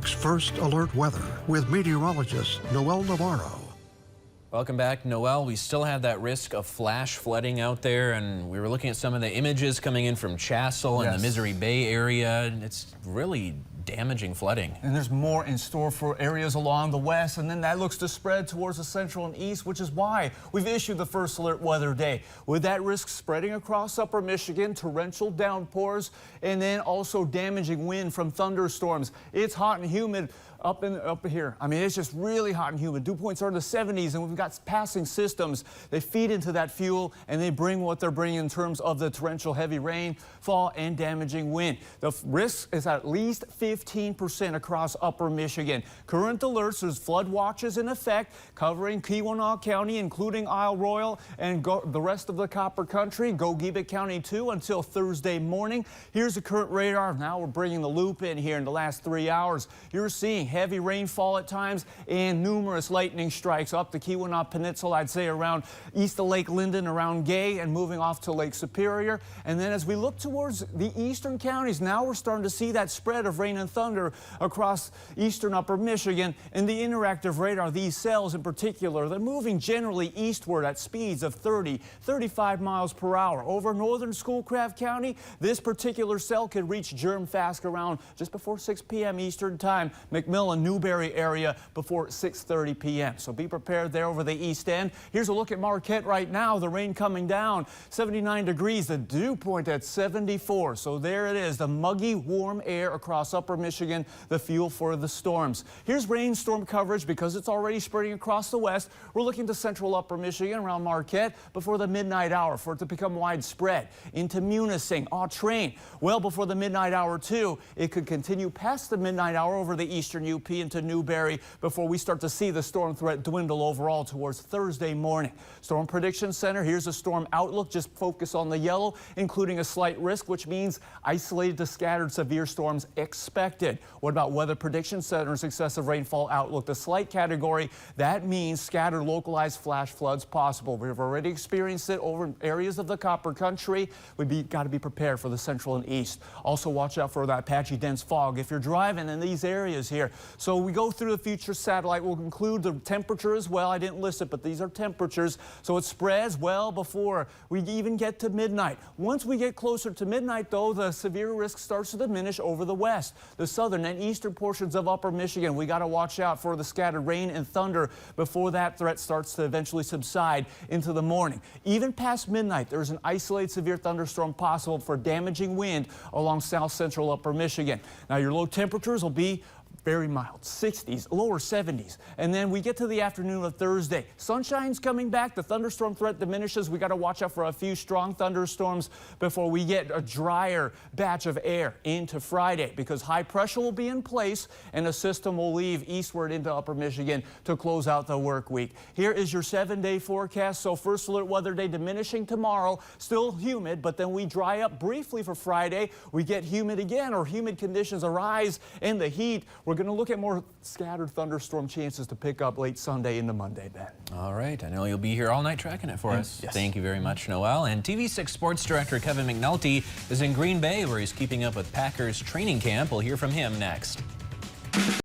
First Alert Weather with meteorologist Noel Navarro. Welcome back, Noel. We still have that risk of flash flooding out there, and we were looking at some of the images coming in from Chassell and the Misery Bay area, and it's really damaging flooding. And there's more in store for areas along the west, and then that looks to spread towards the central and east, which is why we've issued the First Alert Weather Day. With that risk spreading across upper Michigan, torrential downpours, and then also damaging wind from thunderstorms. It's hot and humid up here. I mean, it's just really hot and humid. Dew points are in the 70s, and we've got passing systems. They feed into that fuel, and they bring what they're bringing in terms of the torrential heavy rainfall and damaging wind. The risk is at least 15% across upper Michigan. Current alerts, there's flood watches in effect covering Keweenaw County, including Isle Royal and the rest of the Copper Country, Gogebic County too, until Thursday morning. Here's the current radar. Now we're bringing the loop in here in the last 3 hours. You're seeing heavy rainfall at times and numerous lightning strikes up the Keweenaw Peninsula, I'd say around east of Lake Linden, around Gay, and moving off to Lake Superior. And then as we look towards the eastern counties, now we're starting to see that spread of rain and thunder across eastern upper Michigan. And the interactive radar, these cells in particular, they're moving generally eastward at speeds of 30, 35 miles per hour. Over northern Schoolcraft County, this particular cell could reach germ fast around just before 6 p.m. Eastern time. McMillan, Newberry area before 6:30 p.m. So be prepared there over the east end. Here's a look at Marquette right now. The rain coming down, 79 degrees, the dew point at 74. So there it is, the muggy, warm air across upper Michigan, the fuel for the storms. Here's rainstorm coverage because it's already spreading across the west. We're looking to central upper Michigan around Marquette before the midnight hour for it to become widespread. Into Munising, Autrain, well before the midnight hour too. It could continue past the midnight hour over the eastern UP into Newberry before we start to see the storm threat dwindle overall towards Thursday morning. Storm Prediction Center, here's a storm outlook. Just focus on the yellow, including a slight risk, which means isolated to scattered severe storms expected. What about Weather Prediction Center's excessive rainfall outlook? The slight category, that means scattered localized flash floods possible. We've already experienced it over areas of the Copper Country. We've got to be prepared for the central and east. Also watch out for that patchy dense fog if you're driving in these areas here. So we go through the future satellite. We'll include the temperature as well. I didn't list it, but these are temperatures. So it spreads well before we even get to midnight. Once we get closer to midnight, though, the severe risk starts to diminish over the west. The southern and eastern portions of upper Michigan, we got to watch out for the scattered rain and thunder before that threat starts to eventually subside into the morning. Even past midnight, there's an isolated severe thunderstorm possible for damaging wind along south central upper Michigan. Now your low temperatures will be very mild, 60s, lower 70s. And then we get to the afternoon of Thursday. Sunshine's coming back. The thunderstorm threat diminishes. We got to watch out for a few strong thunderstorms before we get a drier batch of air into Friday, because high pressure will be in place and a system will leave eastward into upper Michigan to close out the work week. Here is your 7-day forecast. So First Alert Weather Day diminishing tomorrow, still humid, but then we dry up briefly for Friday. We get humid again, or humid conditions arise in the heat. We're going to look at more scattered thunderstorm chances to pick up late Sunday into Monday, Ben. All right. I know you'll be here all night tracking it for us. Yes. Thank you very much, Noel. And TV6 Sports Director Kevin McNulty is in Green Bay, where he's keeping up with Packers training camp. We'll hear from him next.